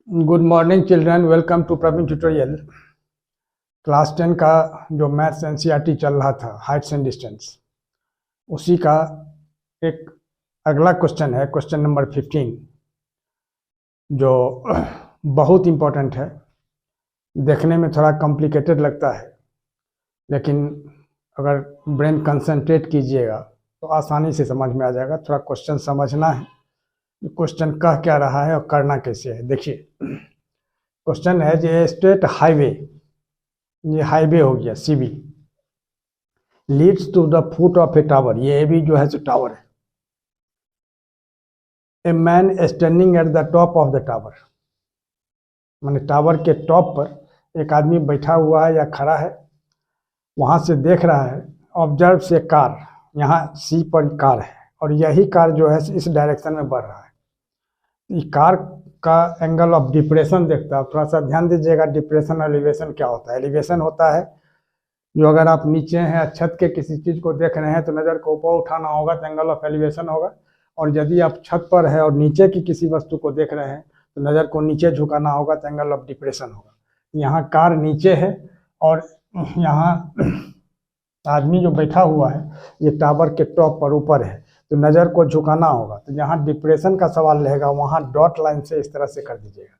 Good morning children, welcome to Praveen tutorial. Class 10 का जो maths NCERT चल रहा था, हाइट्स एंड डिस्टेंस, उसी का एक अगला क्वेश्चन है, क्वेश्चन नंबर 15, जो बहुत इम्पोर्टेंट है। देखने में थोड़ा कॉम्प्लिकेटेड लगता है, लेकिन अगर ब्रेन कंसंट्रेट कीजिएगा तो आसानी से समझ में आ जाएगा। थोड़ा क्वेश्चन समझना है, क्वेश्चन कह क्या रहा है और करना कैसे है। देखिए, क्वेश्चन है जे स्टेट हाईवे, ये हाईवे हो गया CB, leads to the foot of a tower, ये ए बी जो है सो टावर है। A man standing at the top of the tower, माने टावर के टॉप पर एक आदमी बैठा हुआ है या खड़ा है, वहां से देख रहा है। ऑब्जर्व से कार, यहाँ सी पर कार है और यही कार जो है इस डायरेक्शन में बढ़ रहा है। ये कार का एंगल ऑफ डिप्रेशन देखता है। थोड़ा सा ध्यान दीजिएगा, डिप्रेशन और एलिवेशन क्या होता है। एलिवेशन होता है जो अगर आप नीचे हैं, छत के किसी चीज़ को देख रहे हैं तो नज़र को ऊपर उठाना होगा तो एंगल ऑफ एलिवेशन होगा, और यदि आप छत पर है और नीचे की किसी वस्तु को देख रहे हैं तो नज़र को नीचे झुकाना होगा तो एंगल ऑफ डिप्रेशन होगा। यहाँ कार नीचे है और यहाँ आदमी जो बैठा हुआ है ये टावर के टॉप पर ऊपर है, तो नज़र को झुकाना होगा। तो जहाँ डिप्रेशन का सवाल रहेगा वहाँ डॉट लाइन से इस तरह से कर दीजिएगा,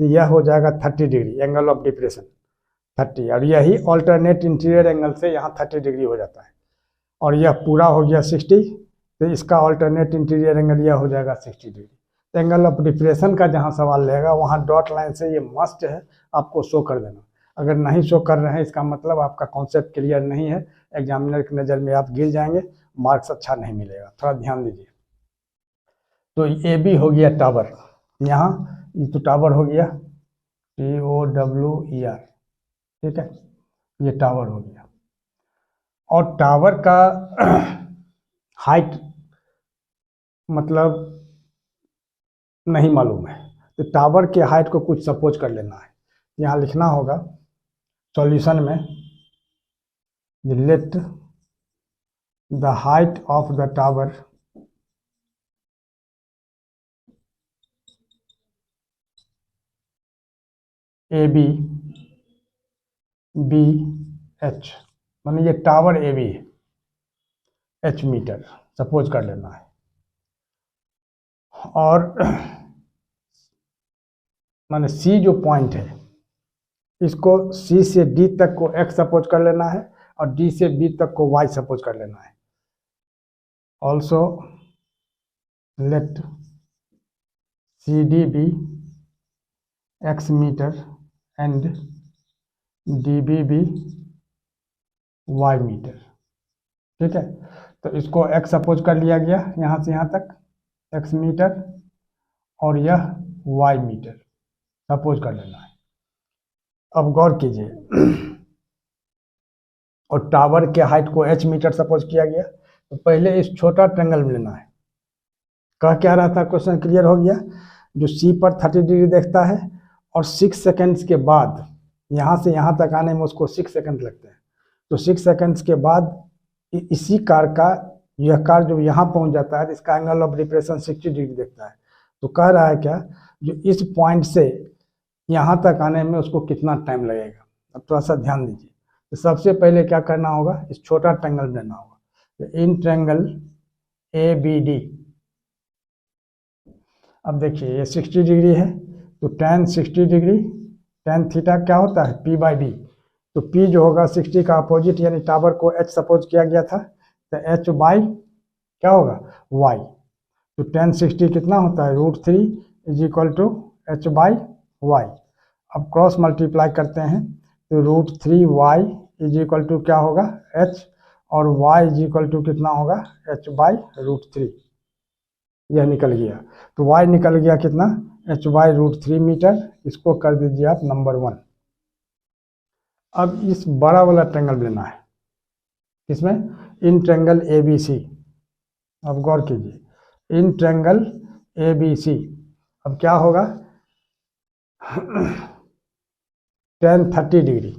तो यह हो जाएगा 30 डिग्री, एंगल ऑफ डिप्रेशन 30, और यही ऑल्टरनेट इंटीरियर एंगल से यहाँ 30 डिग्री हो जाता है, और यह पूरा हो गया 60, तो इसका ऑल्टरनेट इंटीरियर एंगल यह हो जाएगा 60 डिग्री। तो एंगल ऑफ डिप्रेशन का जहाँ सवाल रहेगा वहाँ डॉट लाइन से ये मस्ट है आपको शो कर देना। अगर नहीं शो कर रहे हैं इसका मतलब आपका कॉन्सेप्ट क्लियर नहीं है, एग्जामिनर की नज़र में आप गिर जाएंगे, मार्क्स अच्छा नहीं मिलेगा। थोड़ा ध्यान दीजिए। तो ए बी हो गया टावर, यहाँ ये तो टावर हो गया TOWER, ठीक है, ये टावर हो गया। और टावर का हाइट मतलब नहीं मालूम है, तो टावर के हाइट को कुछ सपोज कर लेना है। यहाँ लिखना होगा सॉल्यूशन में, let the height of the tower A B be H, माने ये टावर ए बी है, एच मीटर सपोज कर लेना है। और माने सी जो पॉइंट है इसको सी से डी तक को एक्स सपोज कर लेना है और डी से बी तक को वाई सपोज कर लेना है। Also let C D be X meter and D B be Y meter, ठीक है। तो इसको एक्स सपोज कर लिया गया यहाँ से यहाँ तक, एक्स मीटर, और यह वाई मीटर सपोज कर लेना है। अब गौर कीजिए, और टावर के हाइट को एच मीटर सपोज किया गया, तो पहले इस छोटा ट्रेंगल में लेना है। कह क्या रहा था, क्वेश्चन क्लियर हो गया। जो सी पर 30 डिग्री देखता है और 6 सेकेंड्स के बाद यहाँ से यहाँ तक आने में उसको 6 सेकेंड लगते हैं, तो 6 सेकेंड्स के बाद इसी कार का, यह कार जो यहाँ पहुँच जाता है इसका एंगल ऑफ डिप्रेशन 60 डिग्री देखता है। तो कह रहा है क्या, जो इस पॉइंट से यहाँ तक आने में उसको कितना टाइम लगेगा। अब थोड़ा सा ध्यान दीजिए। तो सबसे पहले क्या करना होगा, इस छोटा ट्रायंगल लेना होगा। तो इन ट्रायंगल ABD, अब देखिए ये 60 डिग्री है, तो tan 60 डिग्री, tan थीटा क्या होता है P/B, तो P जो होगा 60 का अपोजिट, यानी टावर को H सपोज किया गया था, तो H/, क्या होगा Y, तो tan 60 कितना होता है √3 = H/Y। अब क्रॉस मल्टीप्लाई करते हैं तो √3y क्या होगा H, और y कितना होगा H/√3, यह निकल गया। तो y निकल गया कितना H/√3 मीटर। इसको कर दीजिए आप नंबर 1। अब इस बड़ा वाला ट्रायंगल लेना है, इसमें इन ट्रायंगल ABC। अब गौर कीजिए, इन ट्रायंगल ABC, अब क्या होगा tan 30 डिग्री,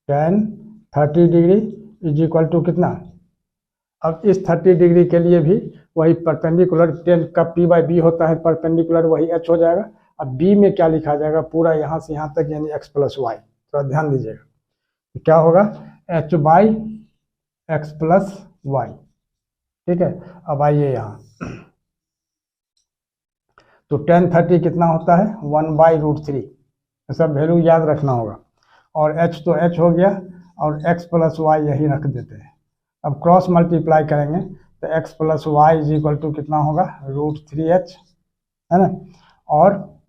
tan 30 डिग्री = कितना। अब इस 30 डिग्री के लिए भी वही परपेंडिकुलर, tan का P/B होता है परपेंडिकुलर, वही H हो जाएगा, अब बी में क्या लिखा जाएगा, पूरा यहाँ से यहाँ तक यानी x प्लस वाई, थोड़ा ध्यान दीजिएगा। तो क्या होगा, h by X plus Y. ठीक है, अब आइए यहाँ, तो tan 30 कितना होता है, 1/√3, सब वैल्यू याद रखना होगा। और h तो h हो गया, और x प्लस वाई यही रख देते हैं। अब क्रॉस मल्टीप्लाई करेंगे तो x plus Y is equal to कितना होगा, √3h, है ना, और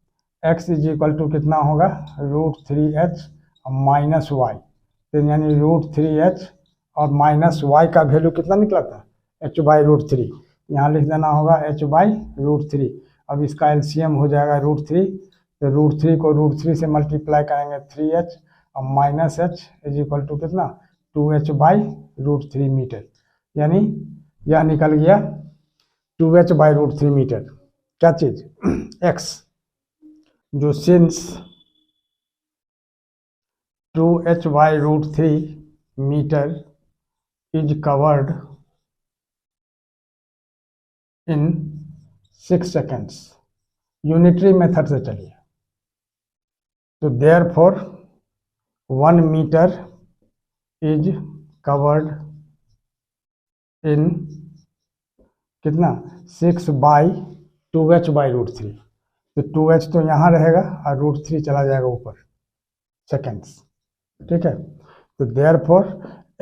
x इज इक्वल टू कितना होगा, √3h माइनस वाई, तो यानी √3h और माइनस वाई का वैल्यू कितना निकला था, h/√3, यहाँ लिख देना होगा h/√3। अब इसका एलसीएम हो जाएगा √3, तो √3 को √3 से मल्टीप्लाई करेंगे 3h, और minus h is equal to कितना, 2h/√3 मीटर, यानी यह निकल गया 2h/√3 मीटर। क्या चीज, x, जो since 2h/√3 meter is covered in 6 seconds, unitary method से चलिए, तो therefore 1 meter is covered in कितना, 6/2h/√3, तो 2h तो यहाँ रहेगा और √3 चला जाएगा ऊपर, सेकेंड्स। ठीक है, तो देयरफॉर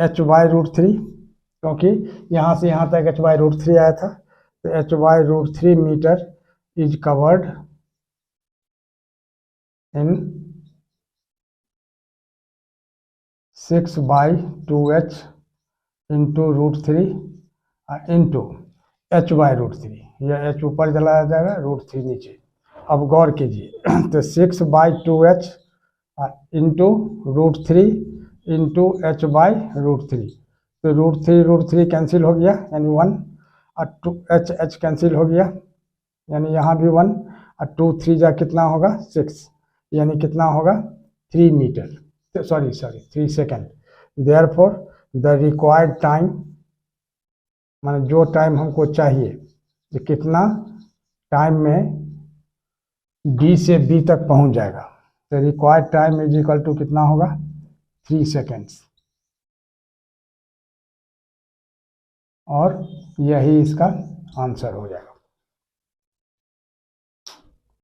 h/√3, क्योंकि यहाँ से यहाँ तक h/√3 आया था, तो h/√3 meter is covered in 6/2h into √3 into h/√3, यह h ऊपर चला जाएगा, √3 नीचे। अब गौर कीजिए, तो 6/2h इंटू √3 इंटू h/√3, तो √3 कैंसिल हो गया यानी 1, और 2h कैंसिल हो गया यानी यहाँ भी 1, और 2 3 जा कितना होगा 6, यानी कितना होगा 3 meter, sorry 3 second. Therefore the required time, माने जो टाइम हमको चाहिए, कि कितना टाइम में D से B तक पहुंच जाएगा, तो required time is equal to कितना होगा, 3 सेकेंड्स, और यही इसका आंसर हो जाएगा।